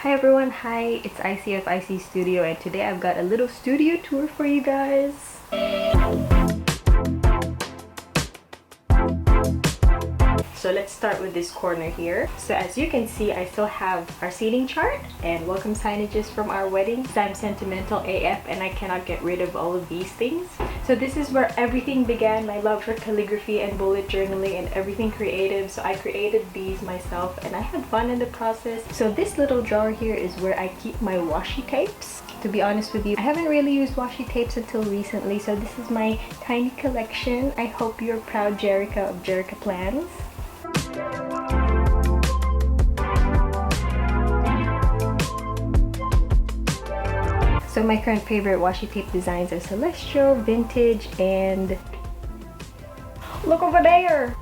Hi everyone, hi, it's IC Studio, and today I've got a little studio tour for you guys. So let's start with this corner here. So as you can see, I still have our seating chart and welcome signages from our wedding. So I'm sentimental AF and I cannot get rid of all of these things. So this is where everything began, my love for calligraphy and bullet journaling and everything creative. So I created these myself and I had fun in the process. So this little drawer here is where I keep my washi tapes. To be honest with you, I haven't really used washi tapes until recently. So this is my tiny collection. I hope you're proud, Jerica of Jerica Plans. So my current favorite washi tape designs are Celestial, Vintage, and look over there!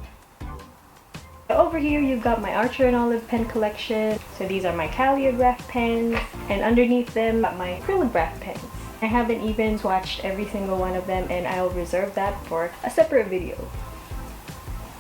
Over here you've got my Archer and Olive pen collection. So these are my Calligraphy pens, and underneath them my acrylic brush pens. I haven't even swatched every single one of them and I'll reserve that for a separate video.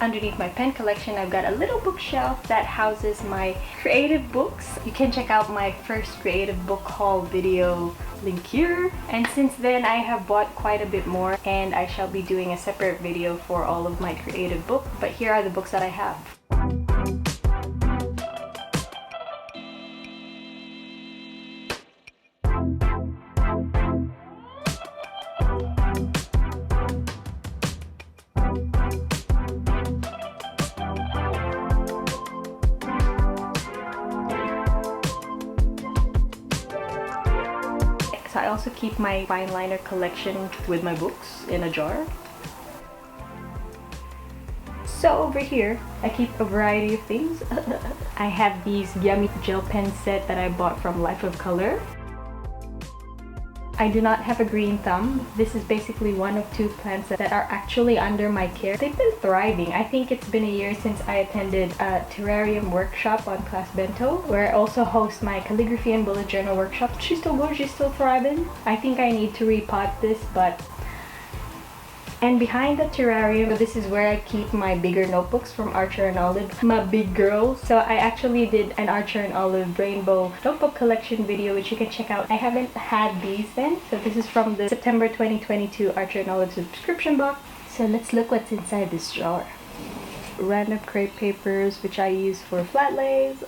Underneath my pen collection, I've got a little bookshelf that houses my creative books. You can check out my first creative book haul video link here. And since then, I have bought quite a bit more and I shall be doing a separate video for all of my creative books. But here are the books that I have. So I also keep my fine liner collection with my books in a jar. So over here, I keep a variety of things. I have these yummy gel pen set that I bought from Life of Color. I do not have a green thumb. This is basically one of two plants that are actually under my care. They've been thriving. I think it's been a year since I attended a terrarium workshop on Class Bento, where I also host my calligraphy and bullet journal workshop. She's still good, she's still thriving. I think I need to repot this, but... And behind the terrarium, this is where I keep my bigger notebooks from Archer and Olive, my big girls. So I actually did an Archer and Olive rainbow notebook collection video, which you can check out. I haven't had these then, so this is from the September 2022 Archer and Olive subscription box. So let's look what's inside this jar. Random crepe papers, which I use for flat lays,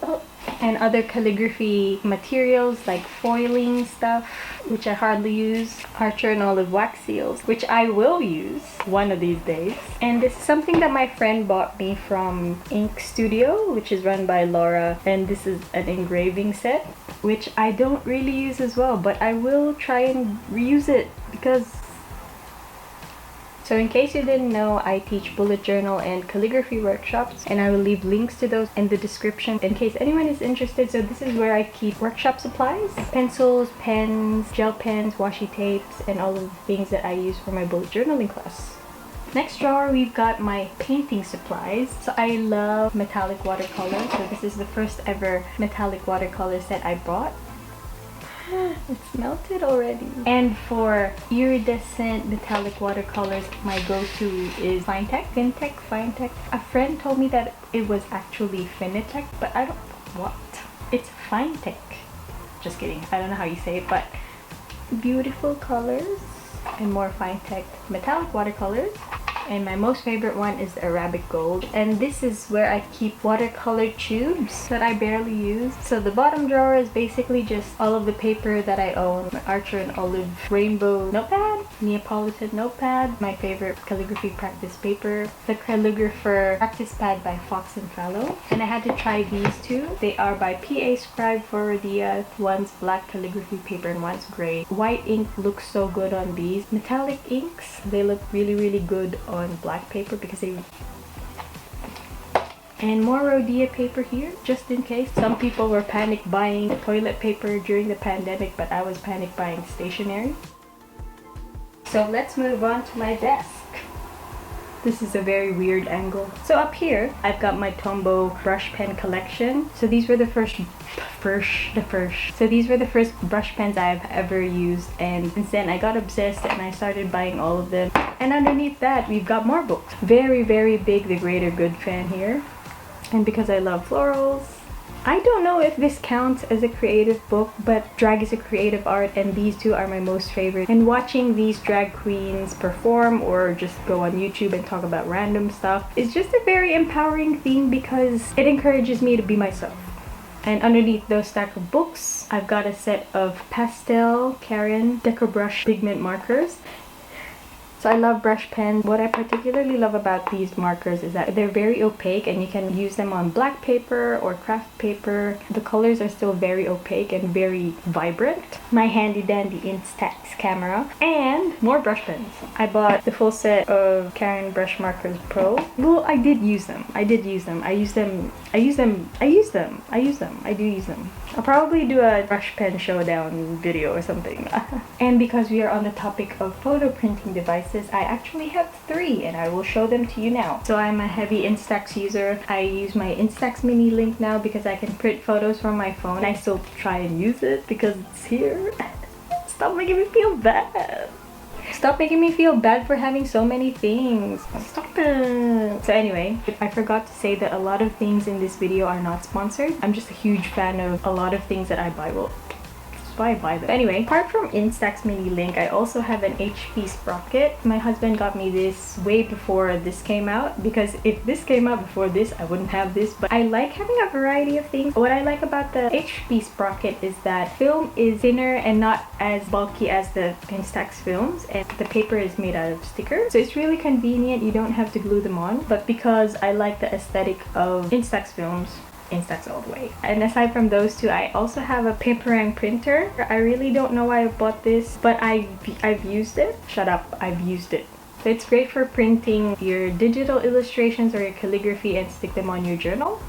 and other calligraphy materials like foiling stuff, which I hardly use. Archer and Olive wax seals, which I will use one of these days. And this is something that my friend bought me from Ink Studio, which is run by Laura, and this is an engraving set, which I don't really use as well, but I will try and reuse it because... So in case you didn't know, I teach bullet journal and calligraphy workshops, and I will leave links to those in the description in case anyone is interested. So this is where I keep workshop supplies, pencils, pens, gel pens, washi tapes, and all of the things that I use for my bullet journaling class. Next drawer, we've got my painting supplies. So I love metallic watercolor. So this is the first ever metallic watercolor set I bought. It's melted already. And for iridescent metallic watercolors, my go-to is Finetech. A friend told me that it was actually Finetech, but I don't... What? It's Finetech. Just kidding. I don't know how you say it, but beautiful colors and more Finetech metallic watercolors. And my most favorite one is the Arabic Gold. And this is where I keep watercolor tubes that I barely use. So the bottom drawer is basically just all of the paper that I own. My Archer and Olive rainbow notepad, Neapolitan notepad, my favorite calligraphy practice paper, the calligrapher practice pad by Fox and Fallow. And I had to try these two. They are by PA Scribe for Rodia. One's black calligraphy paper and one's gray. White ink looks so good on these. Metallic inks, they look really good on black paper because they... And more Rhodia paper here, just in case. Some people were panic buying toilet paper during the pandemic, but I was panic buying stationery. So let's move on to my desk. This is a very weird angle. So up here, I've got my Tombow brush pen collection. So these were the first brush pens I've ever used, and since then I got obsessed and I started buying all of them. And underneath that, we've got more books. Very big The Greater Good fan here. And because I love florals, I don't know if this counts as a creative book, but drag is a creative art and these two are my most favorite. And watching these drag queens perform or just go on YouTube and talk about random stuff is just a very empowering thing because it encourages me to be myself. And underneath those stack of books, I've got a set of pastel Karen Deco Brush pigment markers. So I love brush pens. What I particularly love about these markers is that they're very opaque and you can use them on black paper or craft paper. The colors are still very opaque and very vibrant. My handy dandy Instax camera and more brush pens. I bought the full set of Karen Brush Markers Pro. Well, I did use them. I do use them. I'll probably do a brush pen showdown video or something. And because we are on the topic of photo printing devices, I actually have 3 and I will show them to you now. So I'm a heavy Instax user. I use my Instax mini link now because I can print photos from my phone. I still try and use it because it's here. Stop making me feel bad. Stop making me feel bad for having so many things. Stop it. So anyway, I forgot to say that a lot of things in this video are not sponsored. I'm just a huge fan of a lot of things that I buy. Well, that's why I buy them. Anyway, apart from Instax mini link, I also have an HP sprocket. My husband got me this way before this came out because if this came out before this, I wouldn't have this. But I like having a variety of things. What I like about the HP sprocket is that film is thinner and not as bulky as the Instax films, and the paper is made out of stickers. So it's really convenient. You don't have to glue them on. But because I like the aesthetic of Instax films, Instax all the way. And aside from those two, I also have a paperang printer. I really don't know why I bought this, but I've used it. Shut up, I've used it. So it's great for printing your digital illustrations or your calligraphy and stick them on your journal.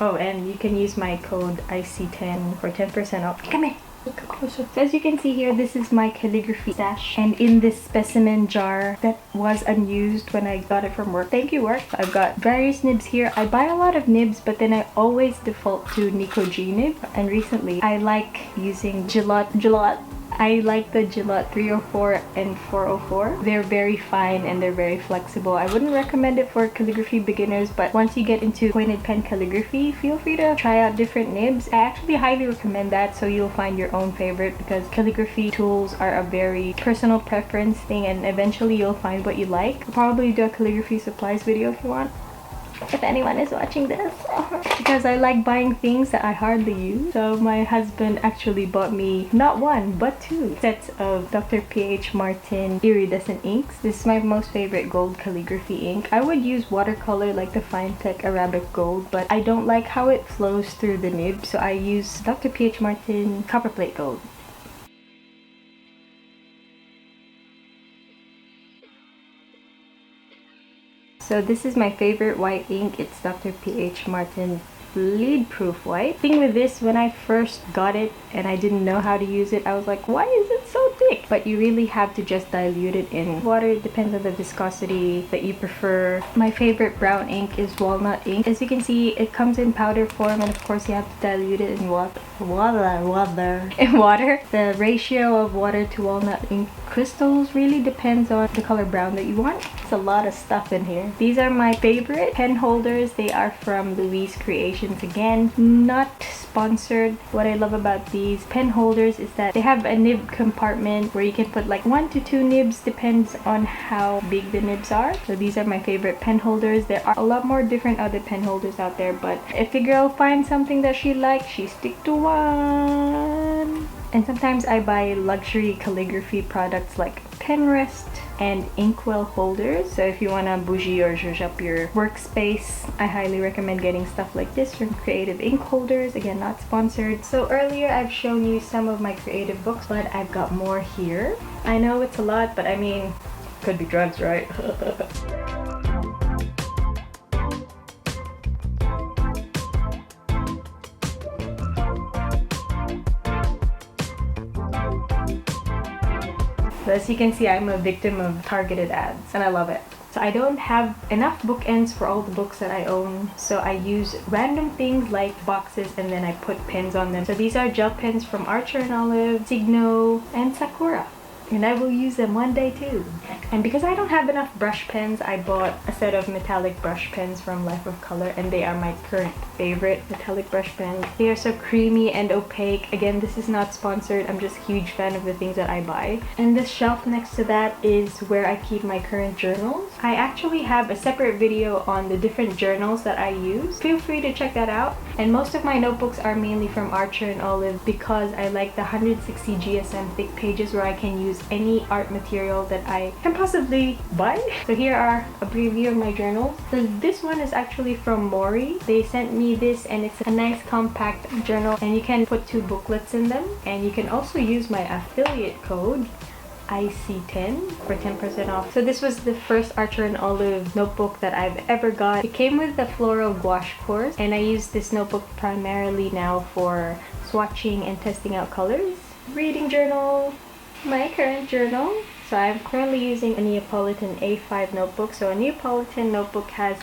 Oh, and you can use my code IC10 for 10% off. Come here. Look closer. So as you can see here, this is my calligraphy stash, and in this specimen jar that was unused when I got it from work. Thank you, work. I've got various nibs here. I buy a lot of nibs, but then I always default to Nico G nib, and recently I like using Gillot. I like the Gillot 304 and 404. They're very fine and they're very flexible. I wouldn't recommend it for calligraphy beginners, but once you get into pointed pen calligraphy, feel free to try out different nibs. I actually highly recommend that so you'll find your own favorite, because calligraphy tools are a very personal preference thing and eventually you'll find what you like. I'll probably do a calligraphy supplies video if you want, if anyone is watching this. Because I like buying things that I hardly use. So my husband actually bought me not 1 but 2 sets of Dr. P.H. Martin iridescent inks. This is my most favorite gold calligraphy ink. I would use watercolor like the Finetech Arabic Gold, but I don't like how it flows through the nib, so I use Dr. P.H. Martin Copperplate Gold. So this is my favorite white ink. It's Dr. P.H. Martin Bleed Proof White. Thing with this, when I first got it and I didn't know how to use it, I was like, why is it so thick? But you really have to just dilute it in water. It depends on the viscosity that you prefer. My favorite brown ink is walnut ink. As you can see, it comes in powder form, and of course you have to dilute it in water. The ratio of water to walnut ink crystals really depends on the color brown that you want. It's a lot of stuff in here. These are my favorite pen holders. They are from Louise Creations again. Not sponsored. What I love about these pen holders is that they have a nib compartment where you can put like 1 to 2 nibs, depends on how big the nibs are. So these are my favorite pen holders. There are a lot more different other pen holders out there, but if a girl finds something that she likes, she stick to one. And sometimes I buy luxury calligraphy products like pen rest and inkwell holders. So if you want to boujee or zhuzh up your workspace, I highly recommend getting stuff like this from Creative Ink Holders. Again, not sponsored. So earlier I've shown you some of my creative books, but I've got more here. I know it's a lot, but I mean, could be drugs, right? So as you can see, I'm a victim of targeted ads and I love it. So I don't have enough bookends for all the books that I own, so I use random things like boxes and then I put pens on them. So these are gel pens from Archer and Olive, Signo, and Sakura. and I will use them one day too. And because I don't have enough brush pens, I bought a set of metallic brush pens from Life of Color, and they are my current favorite metallic brush pens. They are so creamy and opaque. Again, this is not sponsored. I'm just a huge fan of the things that I buy. And this shelf next to that is where I keep my current journals. I actually have a separate video on the different journals that I use. Feel free to check that out. And most of my notebooks are mainly from Archer and Olive because I like the 160 GSM thick pages where I can use any art material that I can possibly buy. So here are a preview of my journals. So this one is actually from Mori. They sent me this, and it's a nice compact journal, and you can put 2 booklets in them, and you can also use my affiliate code IC10 for 10% off. So this was the first Archer and Olive notebook that I've ever got. It came with the floral gouache course, and I use this notebook primarily now for swatching and testing out colors. Reading journal, my current journal. So I'm currently using a Neapolitan A5 notebook. So a Neapolitan notebook has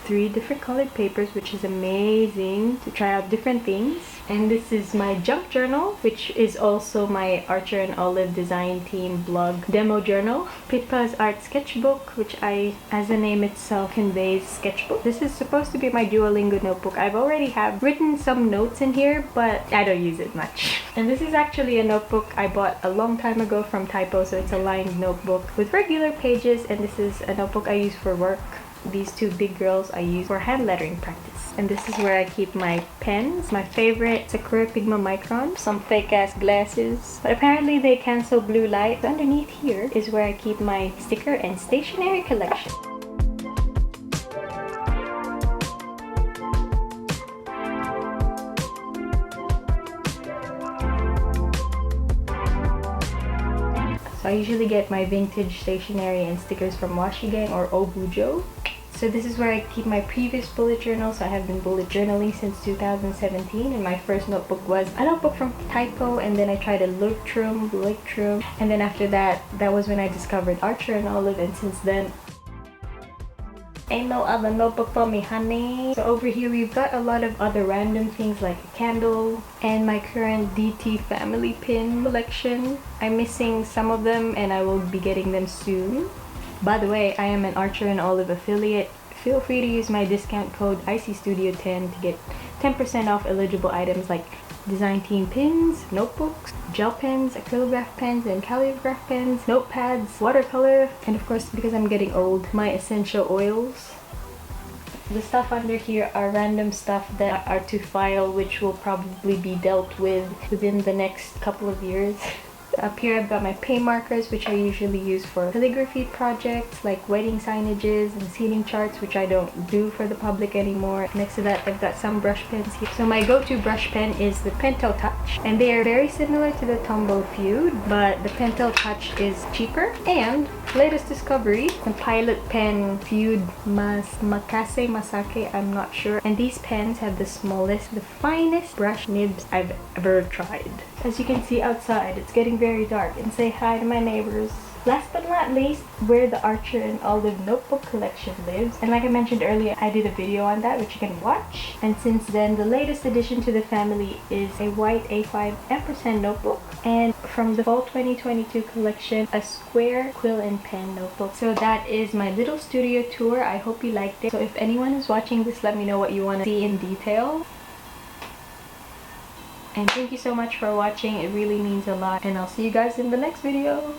3 different colored papers, which is amazing to try out different things. And this is my junk journal, which is also my Archer and Olive design team blog demo journal. Pitpa's art sketchbook, which as the name itself conveys, sketchbook. This is supposed to be my Duolingo notebook. I've already have written some notes in here, but I don't use it much. And this is actually a notebook I bought a long time ago from Typo, so it's a lined notebook with regular pages, and this is a notebook I use for work. These 2 big girls I use for hand lettering practice. And this is where I keep my pens. My favorite Sakura Pigma Micron. Some fake ass glasses, but apparently they cancel blue light. Underneath here is where I keep my sticker and stationery collection. So I usually get my vintage stationery and stickers from Washi Gang or boujee. So this is where I keep my previous bullet journal. So I have been bullet journaling since 2017, and my first notebook was a notebook from Typo, and then I tried a Lichtrum, and then after that was when I discovered Archer and Olive, and since then ain't no other notebook for me, honey. So over here we've got a lot of other random things like a candle and my current DT family pin collection. I'm missing some of them, and I will be getting them soon. By the way, I am an Archer and Olive affiliate. Feel free to use my discount code ICStudio10 to get 10% off eligible items like design team pins, notebooks, gel pens, acrylic pens, and calligraphy pens, notepads, watercolor, and of course, because I'm getting old, my essential oils. The stuff under here are random stuff that are to file, which will probably be dealt with within the next couple of years. Up here I've got my paint markers, which I usually use for calligraphy projects like wedding signages and seating charts, which I don't do for the public anymore. Next to that I've got some brush pens here. So my go-to brush pen is the Pentel Touch, and they are very similar to the Tombow Feud, but the Pentel Touch is cheaper. And latest discovery, the Pilot Pen Feud Masake, I'm not sure. And these pens have the smallest, the finest brush nibs I've ever tried. As you can see outside, it's getting very dark, and say hi to my neighbors. Last but not least, where the Archer and Olive notebook collection lives. And like I mentioned earlier, I did a video on that, which you can watch. And since then, the latest addition to the family is a white A5 ampersand notebook. And from the fall 2022 collection, a square quill and pen notebook. So that is my little studio tour. I hope you liked it. So if anyone is watching this, let me know what you want to see in detail. And thank you so much for watching. It really means a lot. And I'll see you guys in the next video.